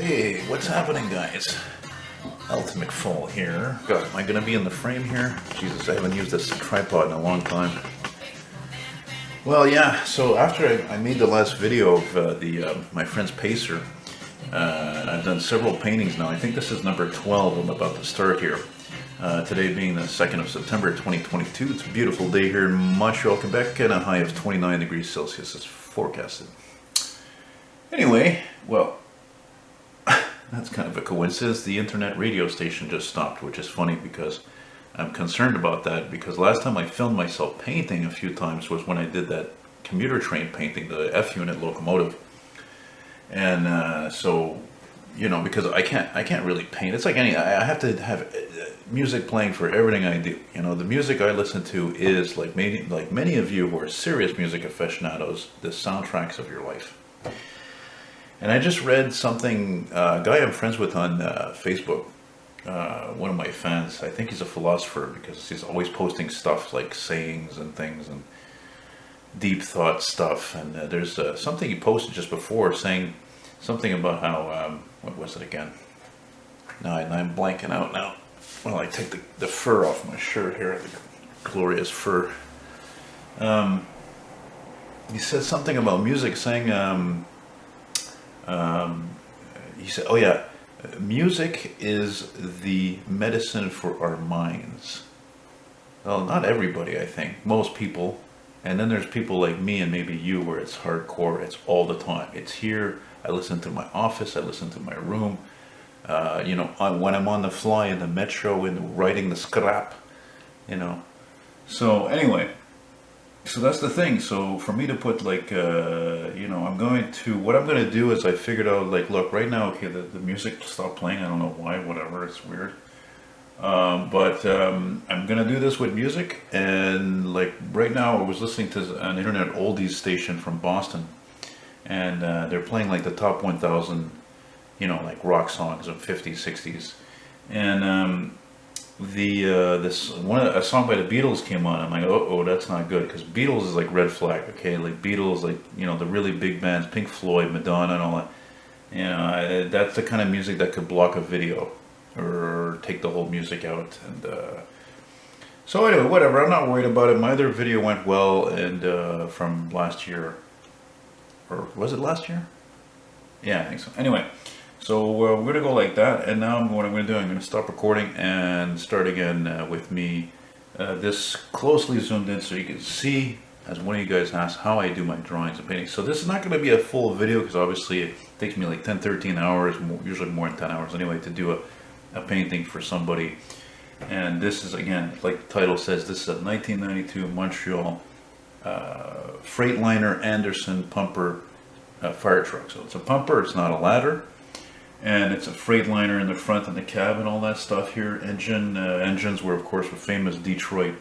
Hey, what's happening, guys? Elton McFall here. God, am I gonna be in the frame here? Jesus, I haven't used this tripod in a long time. Well, yeah, so after I made the last video of my friend's pacer, I've done several paintings now. I think this is number 12 I'm about to start here. Today being the 2nd of September 2022. It's a beautiful day here in Montreal, Quebec, and a high of 29 degrees Celsius is forecasted. Anyway, well, that's kind of a coincidence. The internet radio station just stopped, which is funny because I'm concerned about that, because last time I filmed myself painting a few times was when I did that commuter train painting, the F-unit locomotive. And so, you know, because I can't really paint. It's like I have to have music playing for everything I do. You know, the music I listen to is like many of you who are serious music aficionados, the soundtracks of your life. And I just read something, a guy I'm friends with on Facebook, one of my fans. I think he's a philosopher because he's always posting stuff like sayings and things and deep thought stuff. And there's something he posted just before saying something about how, what was it again? No, I'm blanking out now. Well, I take the fur off my shirt here, the glorious fur. He said something about music, saying, he said, oh yeah, music is the medicine for our minds. Well, not everybody, I think. Most people. And then there's people like me and maybe you where it's hardcore. It's all the time. It's here. I listen to my office. I listen to my room. You know, when I'm on the fly in the metro and writing the scrap, you know. So anyway, so that's the thing. So for me to put like, you know, what I'm going to do is I figured out like, look, right now, okay, the music stopped playing. I don't know why, whatever, it's weird. But I'm going to do this with music. And like right now I was listening to an internet oldies station from Boston. And they're playing like the top 1,000, you know, like rock songs of 50s, 60s. And a song by the Beatles came on. I'm like, oh, that's not good, because Beatles is like red flag, okay? Like Beatles, like, you know, the really big bands, Pink Floyd, Madonna, and all that. You know, that's the kind of music that could block a video or take the whole music out. And so anyway, whatever. I'm not worried about it. My other video went well, and from last year, or was it last year? Yeah, I think so. Anyway. So we're going to go like that, and now what I'm going to do, I'm going to stop recording and start again with me this closely zoomed in so you can see, as one of you guys asked, how I do my drawings and paintings. So this is not going to be a full video because obviously it takes me like 10-13 hours, usually more than 10 hours anyway, to do a painting for somebody. And this is, again, like the title says, this is a 1992 Montreal Freightliner Anderson pumper fire truck. So it's a pumper, it's not a ladder. And it's a Freightliner in the front and the cab and all that stuff here. Engines were, of course, with famous Detroit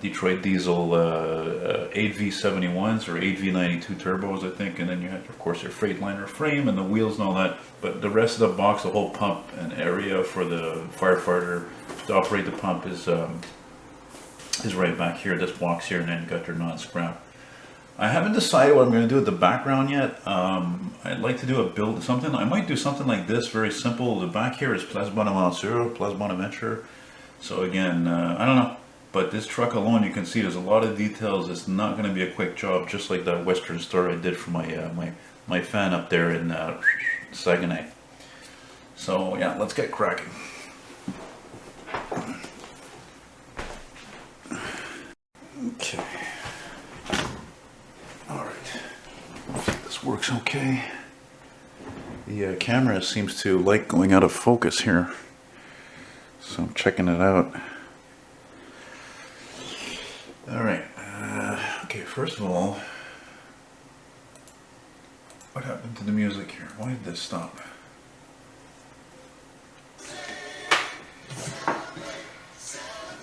diesel 8V71s or 8V92 turbos, I think. And then you had, of course, your Freightliner frame and the wheels and all that. But the rest of the box, the whole pump and area for the firefighter to operate the pump is right back here, this box here, and then you got your non-scrap. I haven't decided what I'm going to do with the background yet. I'd like to do something. I might do something like this, very simple. The back here is Place Bonaventure, Place Bonaventure. So again, I don't know. But this truck alone, you can see there's a lot of details. It's not going to be a quick job, just like that Western Star I did for my fan up there in Saguenay. So yeah, let's get cracking. Okay. Works okay. The camera seems to like going out of focus here, so I'm checking it out. Alright, okay, first of all, what happened to the music here? Why did this stop?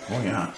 Oh yeah.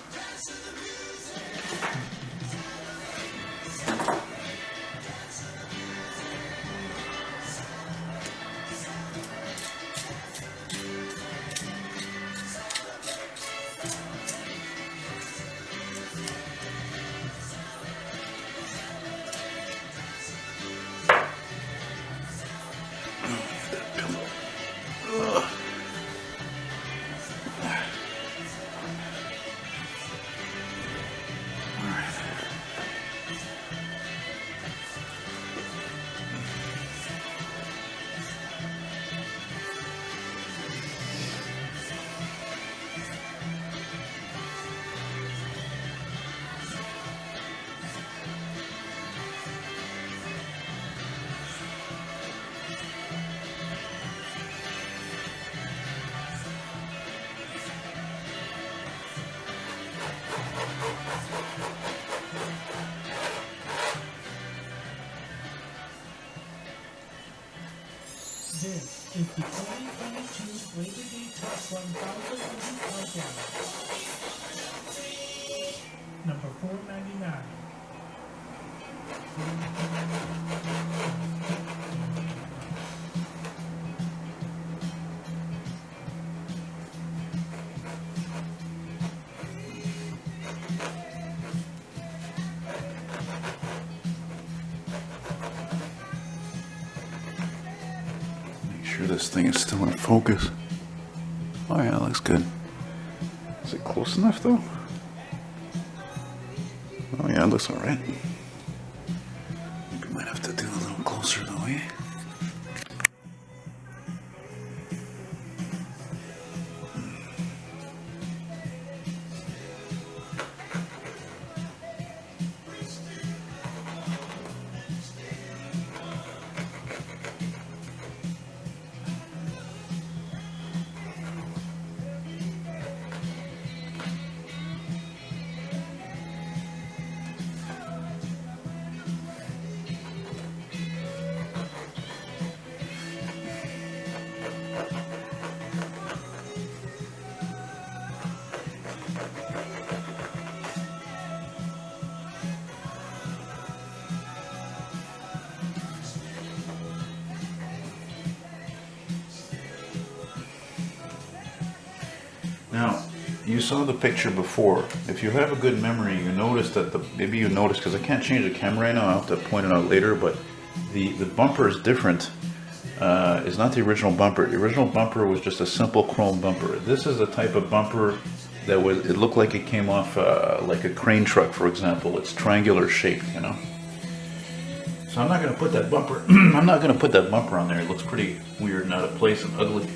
This is the 2022 Labor Day Top 1000 movie countdown. Number 499. Sure this thing is still in focus. Oh yeah, that looks good. Is it close enough though? Oh yeah, it looks alright. Maybe might have to do a little closer though, eh? Now, you saw the picture before. If you have a good memory, you noticed that maybe you noticed, because I can't change the camera right now, I'll have to point it out later, but the bumper is different. It's not the original bumper. The original bumper was just a simple chrome bumper. This is a type of bumper that it looked like it came off like a crane truck, for example. It's triangular shaped, you know. So I'm not going to put that bumper, I'm not going to put that bumper on there. It looks pretty weird and out of place and ugly.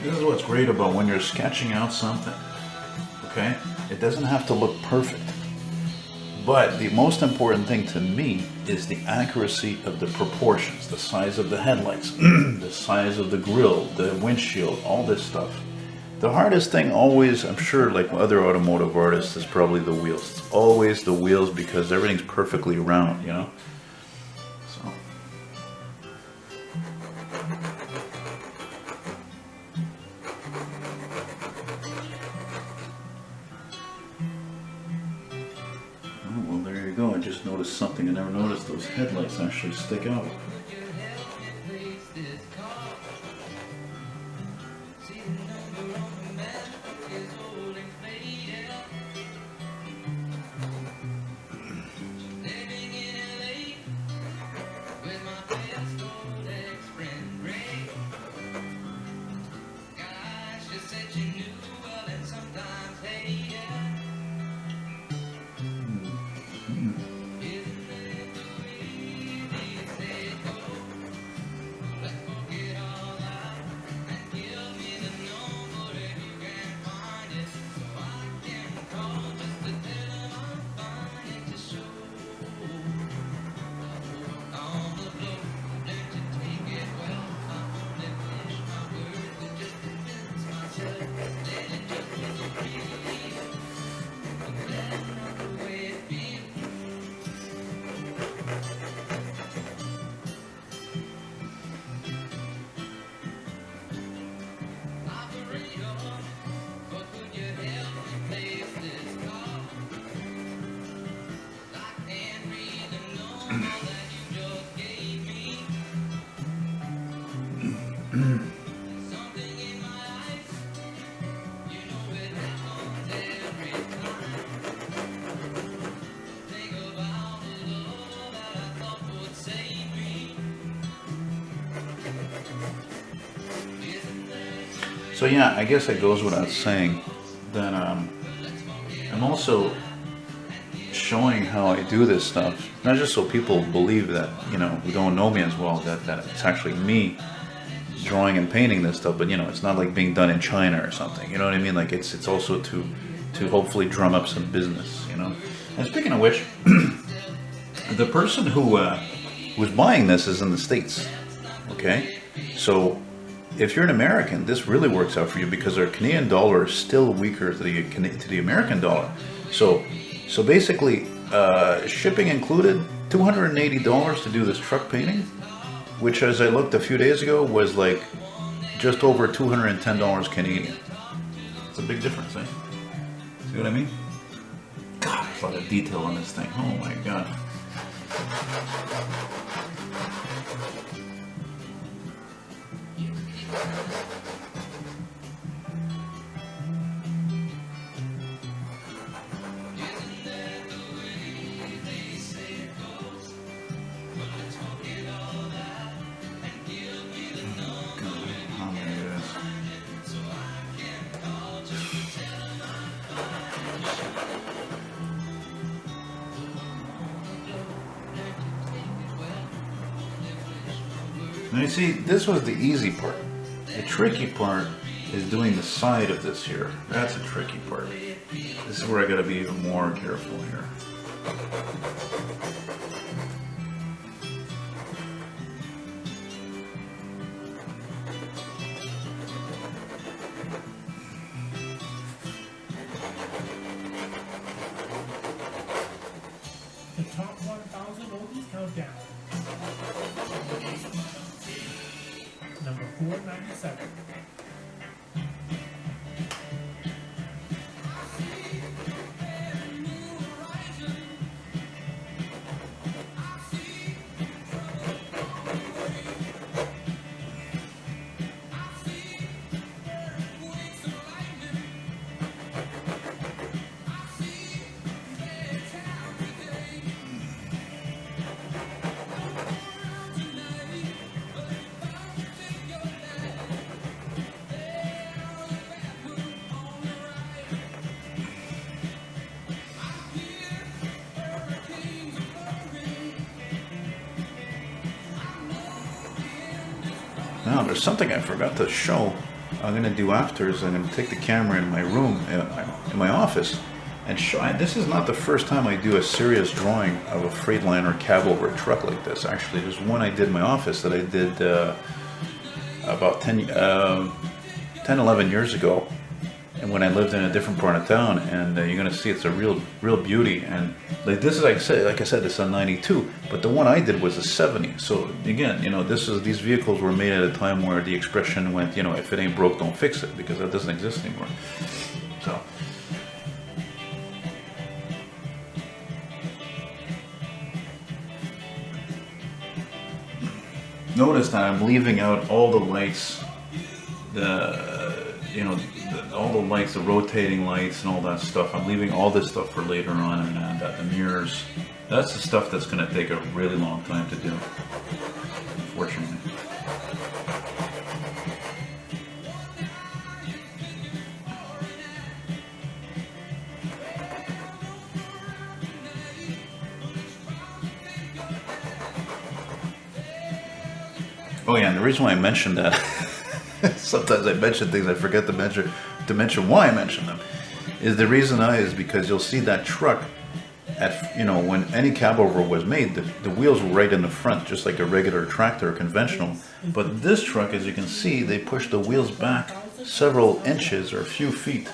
This is what's great about when you're sketching out something, okay? It doesn't have to look perfect. But the most important thing to me is the accuracy of the proportions, the size of the headlights, the size of the grille, the windshield, all this stuff. The hardest thing always, I'm sure like other automotive artists, is probably the wheels. It's always the wheels because everything's perfectly round, you know? So. Oh, well, there you go. I just noticed something. I never noticed those headlights actually stick out. So yeah, I guess it goes without saying that I'm also showing how I do this stuff, not just so people believe that, you know, who don't know me as well, that it's actually me drawing and painting this stuff, but you know, it's not like being done in China or something, you know what I mean? Like it's also to hopefully drum up some business, you know? And speaking of which, the person who was buying this is in the States, okay? So if you're an American, this really works out for you because our Canadian dollar is still weaker to the American dollar. So basically, shipping included, $280 to do this truck painting, which as I looked a few days ago was like just over $210 Canadian. It's a big difference, eh? See what I mean? God, there's a lot of detail on this thing. Oh my God. Now you see, this was the easy part. The tricky part is doing the side of this here. That's the tricky part. This is where I gotta be even more careful here. The top 1,000 oldies countdown. Number 497. Now, there's something I forgot to show. I'm gonna do after is I'm gonna take the camera in my room, in my office, and show. This is not the first time I do a serious drawing of a Freightliner cab over a truck like this. Actually, there's one I did in my office that I did about 11 years ago, and when I lived in a different part of town. And you're gonna see it's a real beauty. And like this is, like I said, it's a 92, but the one I did was a 70. So again, you know, these vehicles were made at a time where the expression went, you know, if it ain't broke, don't fix it, because that doesn't exist anymore. So. Notice that I'm leaving out all the lights, all the lights, the rotating lights and all that stuff. I'm leaving all this stuff for later on, and the mirrors. That's the stuff that's going to take a really long time to do, unfortunately. Oh yeah, and the reason why I mentioned that, sometimes I mention things I forget to mention why I mention them, is the reason is because you'll see that truck at, you know, when any cab over was made, the wheels were right in the front, just like a regular tractor or conventional. But this truck, as you can see, they push the wheels back several inches or a few feet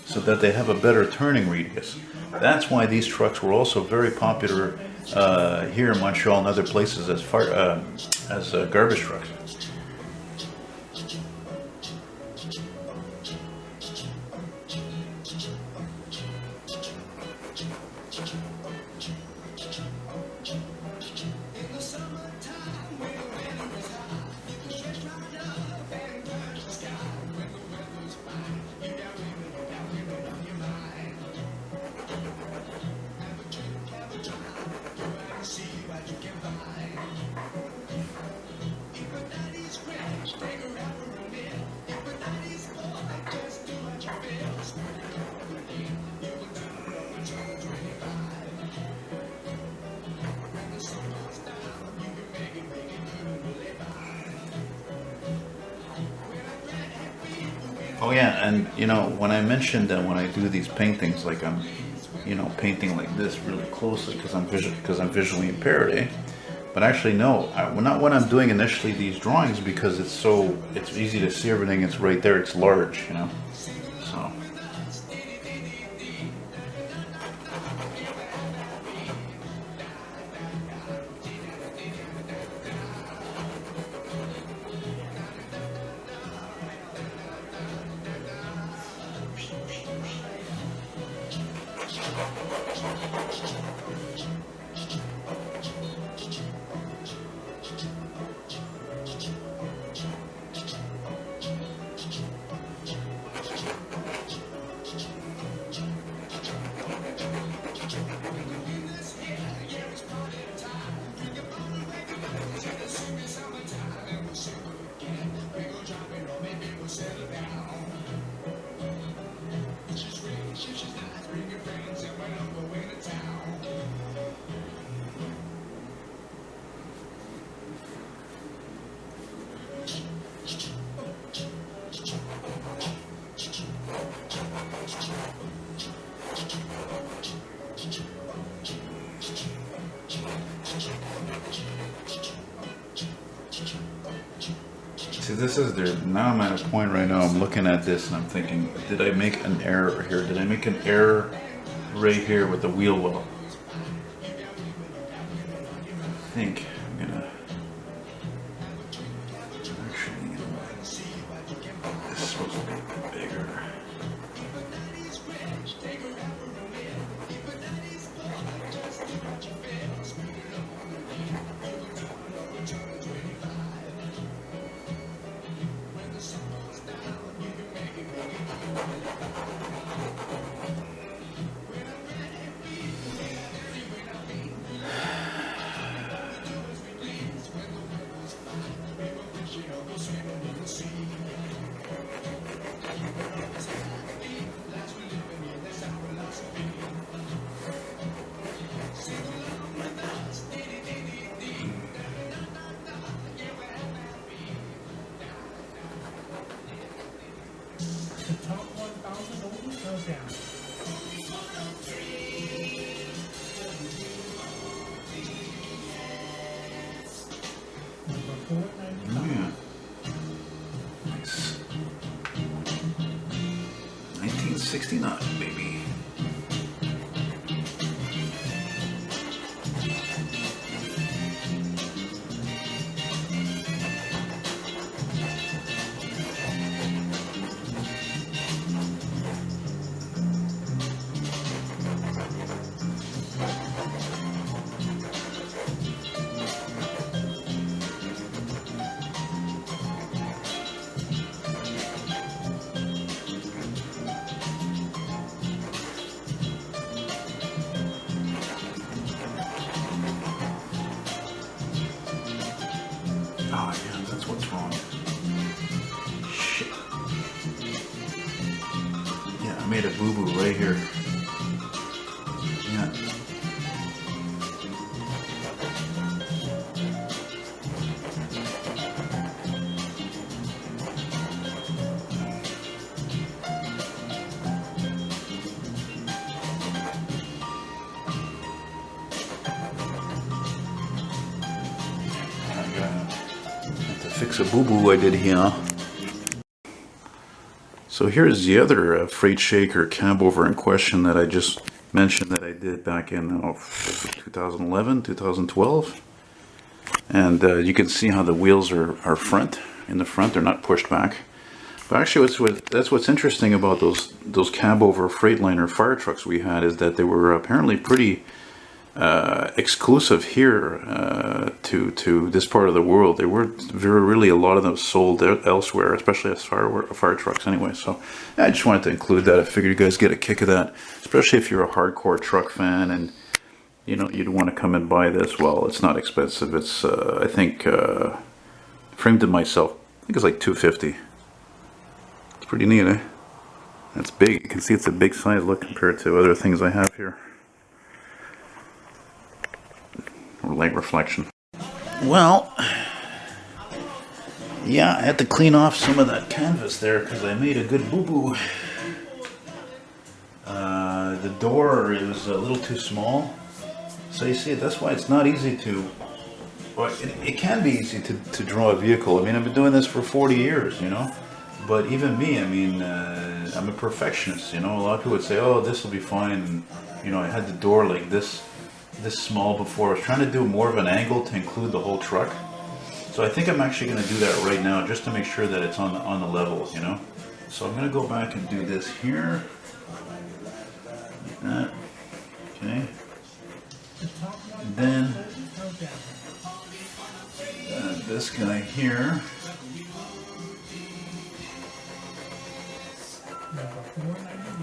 so that they have a better turning radius. That's why these trucks were also very popular here in Montreal and other places as garbage trucks. Oh yeah, and you know, when I mentioned that when I do these paintings, like I'm, you know, painting like this really closely because I'm visually impaired, eh? But actually, no, well, not when I'm doing initially these drawings because it's easy to see everything. It's right there. It's large, you know. So. See, this is there. Now I'm at a point right now. I'm looking at this and I'm thinking, did I make an error here? Did I make an error right here with the wheel well? I think I'm gonna actually. This is supposed to be bigger. The top 1,000 oldies countdown. Number 495. Oh yeah. Nice. 1969, baby. Oh yeah, that's what's wrong. Shit. Yeah, I made a boo-boo right here. Yeah. Fix a boo-boo I did here. So here's the other freight shaker cab over in question that I just mentioned that I did back in 2011, 2012. And you can see how the wheels are in the front, they're not pushed back. But actually that's what's interesting about those cab over Freightliner fire trucks we had is that they were apparently pretty exclusive here to this part of the world. There were really a lot of them sold elsewhere, especially as fire trucks anyway. So I just wanted to include that. I figured you guys get a kick of that, especially if you're a hardcore truck fan and you know you'd want to come and buy this. Well, it's not expensive. It's I think framed it myself. I think it's like $250. It's pretty neat, eh? That's big. You can see it's a big size. Look compared to other things I have here. Or light reflection. Well, Yeah, I had to clean off some of that canvas there because I made a good boo-boo. The door is a little too small. So you see, that's why it's not easy to, well, it can be easy to draw a vehicle. I mean, I've been doing this for 40 years, you know. But even me, I mean, I'm a perfectionist, you know. A lot of people would say, oh, this will be fine. And, you know, I had the door like this small before. I was trying to do more of an angle to include the whole truck. So I think I'm actually going to do that right now just to make sure that it's on the level, you know. So I'm going to go back and do this here. Like that. Okay. And then this guy here.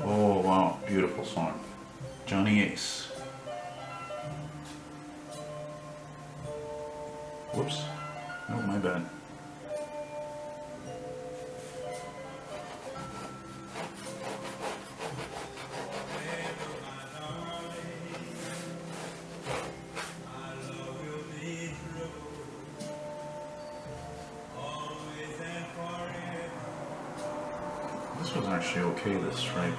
Oh wow, beautiful song. Johnny Ace. Whoops. Oh, my bad. This was actually okay, this stripe.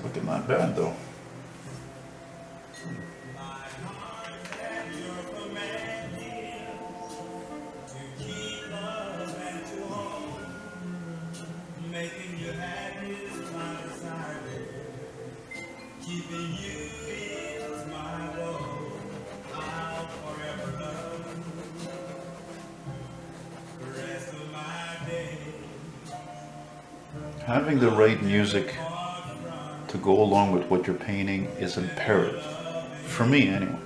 Looking not bad though. Having the right music to go along with what you're painting is imperative. For me, anyway.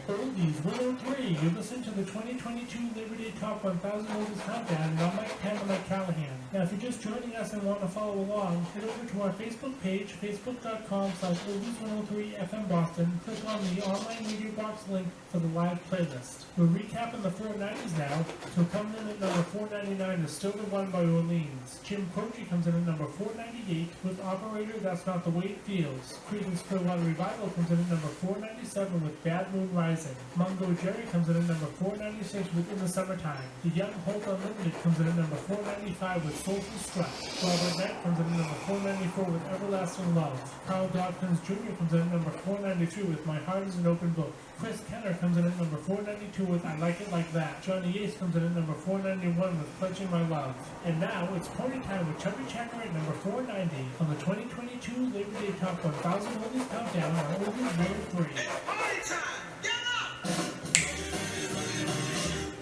Oldies 103, you listen to the 2022 Labor Day Top 1000 Oldies Countdown, and I'm Mike Tam and Mike Callahan. Now, if you're just joining us and want to follow along, head over to our Facebook page, facebook.com/Oldies103FM Boston. Click on the online media box link for the live playlist. We're recapping the 490s now, so coming in at number 499 is Still the One by Orleans. Jim Croce comes in at number 498 with Operator, That's Not the Way It Feels. Creedence Clearwater Revival comes in at number 497 with Bad Moon Rising. Mungo Jerry comes in at number 496 with In the Summertime. The Young Hope Unlimited comes in at number 495 with Soulful Strut. Robert Knight comes in at number 494 with Everlasting Love. Carl Dawkins Jr. comes in at number 493 with My Heart is an Open Book. Chris Kenner comes in at number 492 with I Like It Like That. Johnny Ace comes in at number 491 with Pledging My Love. And now it's party time with Chubby Checker at number 490 on the 2022 Labor Day Top 1000 Oldies Countdown on Oldies 103. It's party time! Get up!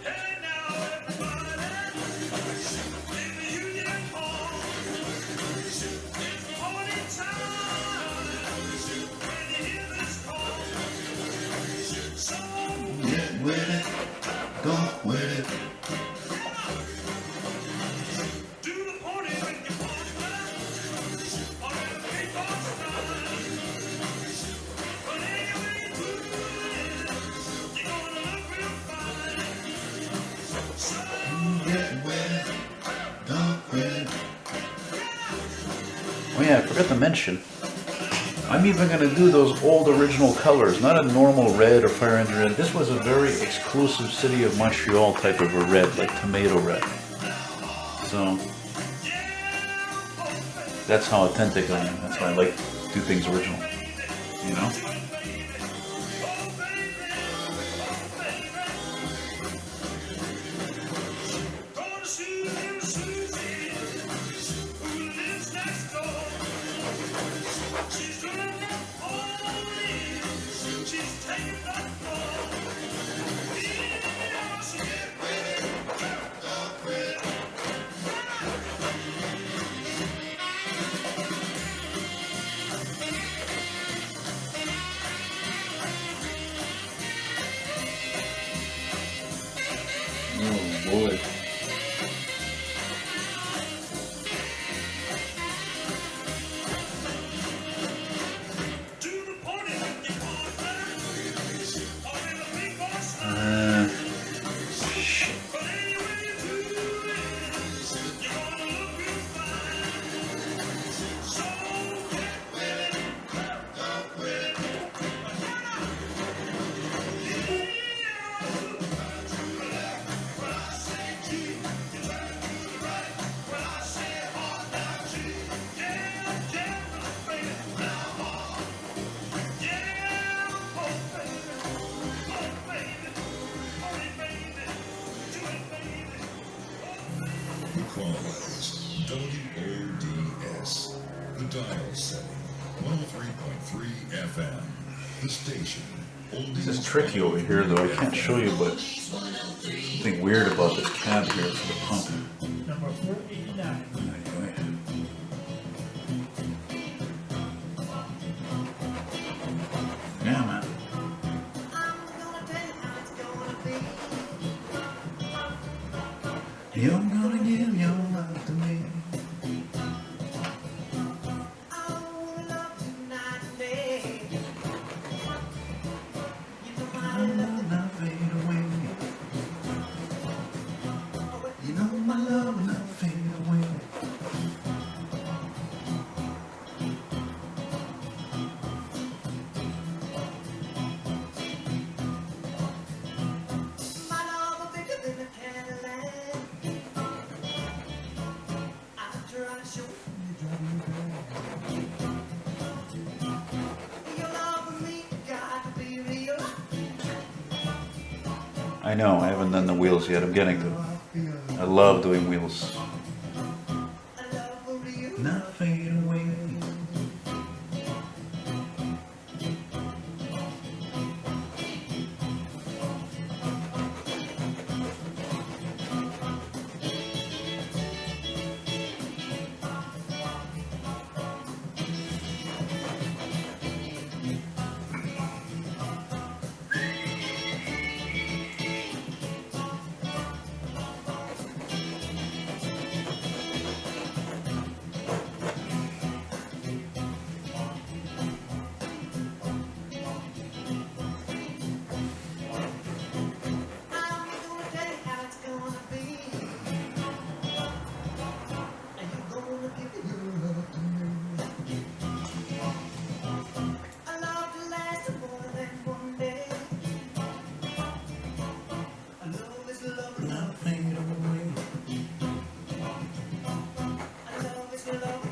Hey now, everybody! In the Union Hall. It's party time! When you hear this call. So Get with it, go with it. do the party when you want that. Or it'll keep on starting. But anyway you do it, you're gonna look real fine. So Get with it, go with it. Oh yeah, I forgot to mention. I'm even going to do those old original colors, not a normal red or fire engine red. This was a very exclusive City of Montreal type of a red, like tomato red. So That's how authentic I am. That's why I like to do things original. You know? Gonna see little Susie, who lives next door. She's doing that only. She's taking that fall. Yeah, she get ready, ready. Oh boy. To the party with your partner, or in a big bar style. But anyway you do it, you're gonna look real fine. So get ready, get ready. When I say G, you turn to the right. When I say hard, now G. Yeah, yeah, baby, now hard. Yeah, oh baby, oh baby, oh baby, do it baby. Crawlers, WODS, the dial setting, 103.3 FM, the station. This is tricky over here though. I can't show you, but something weird about this cab here for the pump. Number 489. Anyway. Yeah, man. You're gonna give your love to me. I will not fade away. You know my love will not fade away. I know, I haven't done the wheels yet. I'm getting to them. I love doing wheels. Not fade away.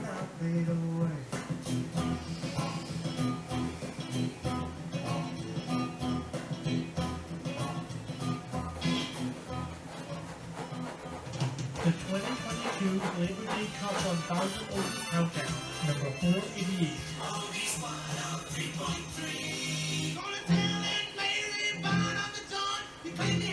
Not fade away. The 2022 Labor Day Countdown 1000 Oaks Countdown, number 488. Baby,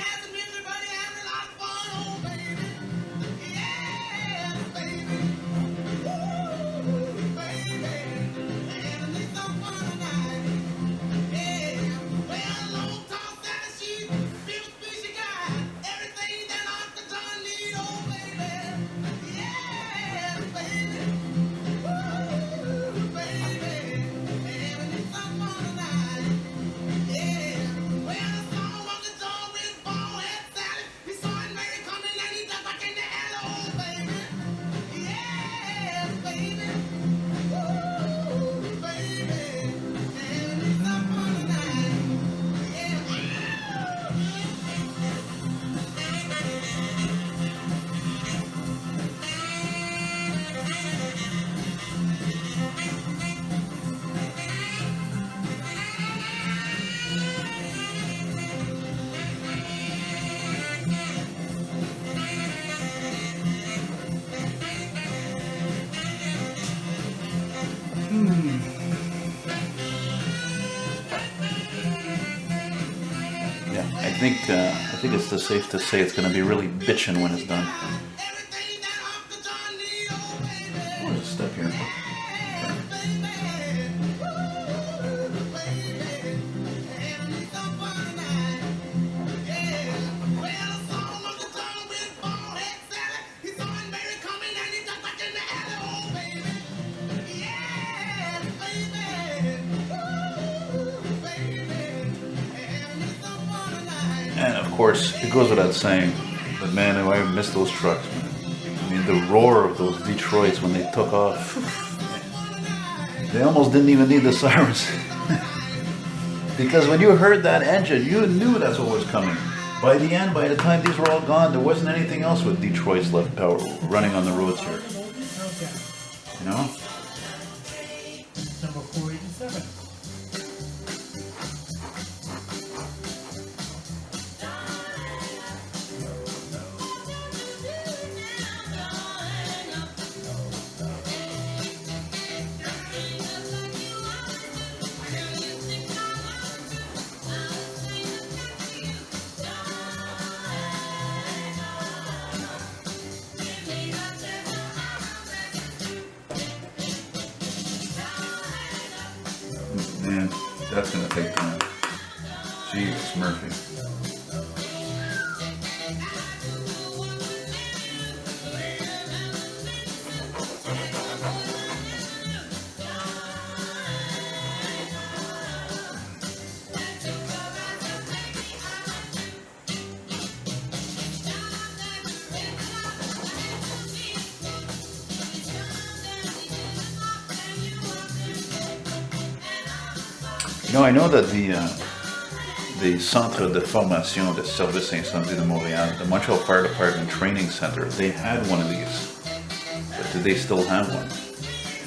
think it's safe to say it's going to be really bitchin' when it's done. Oh, there's a step here. And of course, it goes without saying, but man, I miss those trucks, man. I mean, the roar of those Detroits when they took off. They almost didn't even need the sirens. Because when you heard that engine, you knew that's what was coming. By the end, by the time these were all gone, there wasn't anything else with Detroit's left power running on the roads here. You know? Number 487. Man, that's gonna take time. Jesus Murphy. You know, I know that the Centre de Formation de Service Incendie de Montréal, the Montreal Fire Department Training Center, they had one of these, but do they still have one?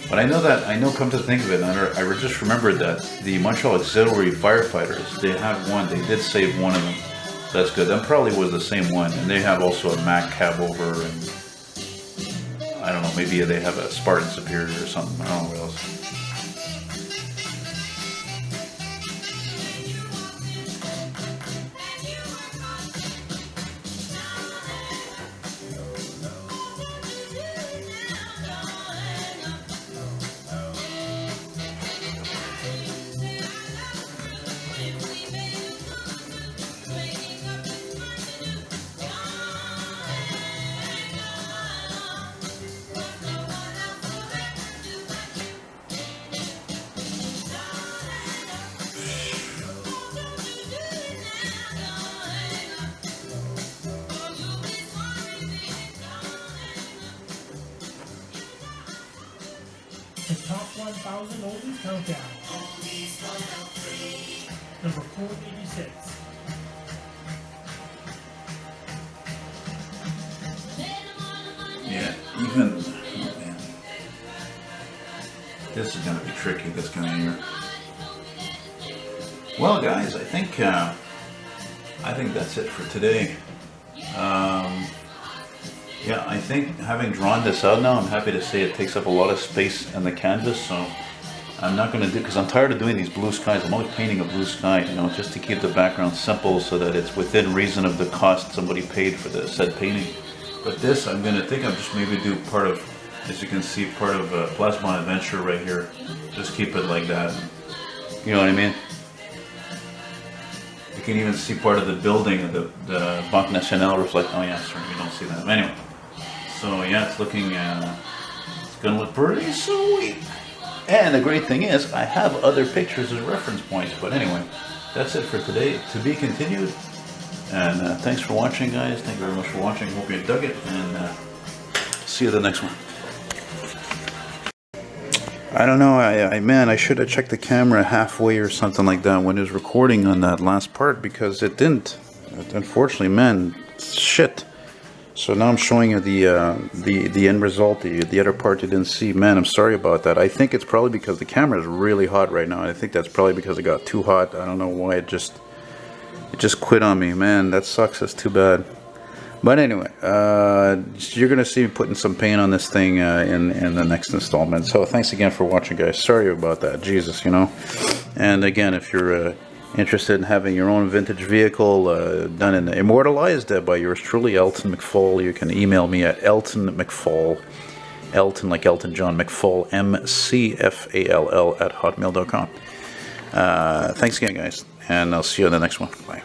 But I know, come to think of it, I just remembered that the Montreal Auxiliary Firefighters, they have one, they did save one of them. That's good. That probably was the same one, and they have also a Mac cab over, and I don't know, maybe they have a Spartan Superior or something, I don't know what else. The top 1,000 oldies countdown. Number 486. Yeah, even, oh man, this is gonna be tricky, this kind of year. Well, guys, I think that's it for today. Yeah, I think having drawn this out now, I'm happy to say it takes up a lot of space in the canvas, so I'm not going to do, because I'm tired of doing these blue skies. I'm only painting a blue sky, you know, just to keep the background simple so that it's within reason of the cost somebody paid for the said painting. But this, I'm going to think I'll just maybe do part of, as you can see, part of Plasma Adventure right here. Just keep it like that. You know what I mean? You can even see part of the building of the Banque Nationale reflect. Oh yeah, sorry, you don't see that. Anyway, so yeah, it's looking, it's gonna look pretty sweet. And the great thing is, I have other pictures as reference points. But anyway, that's it for today. To be continued. And thanks for watching, guys. Thank you very much for watching. Hope you dug it, and see you the next one. I don't know, man, I should have checked the camera halfway or something like that when it was recording on that last part, because it didn't. Unfortunately, man, shit. So now I'm showing you the end result, the other part you didn't see. Man, I'm sorry about that. I think it's probably because the camera is really hot right now. I think that's probably because it got too hot. I don't know why it just quit on me. Man, that sucks. That's too bad. But anyway, you're going to see me putting some paint on this thing in the next installment. So thanks again for watching, guys. Sorry about that. Jesus, you know. And again, if you're interested in having your own vintage vehicle done and immortalized by yours truly, Elton McFall, you can email me at eltonmcfall, Elton like Elton John, McFall, MCFALL @ hotmail.com. Thanks again, guys, and I'll see you in the next one. Bye.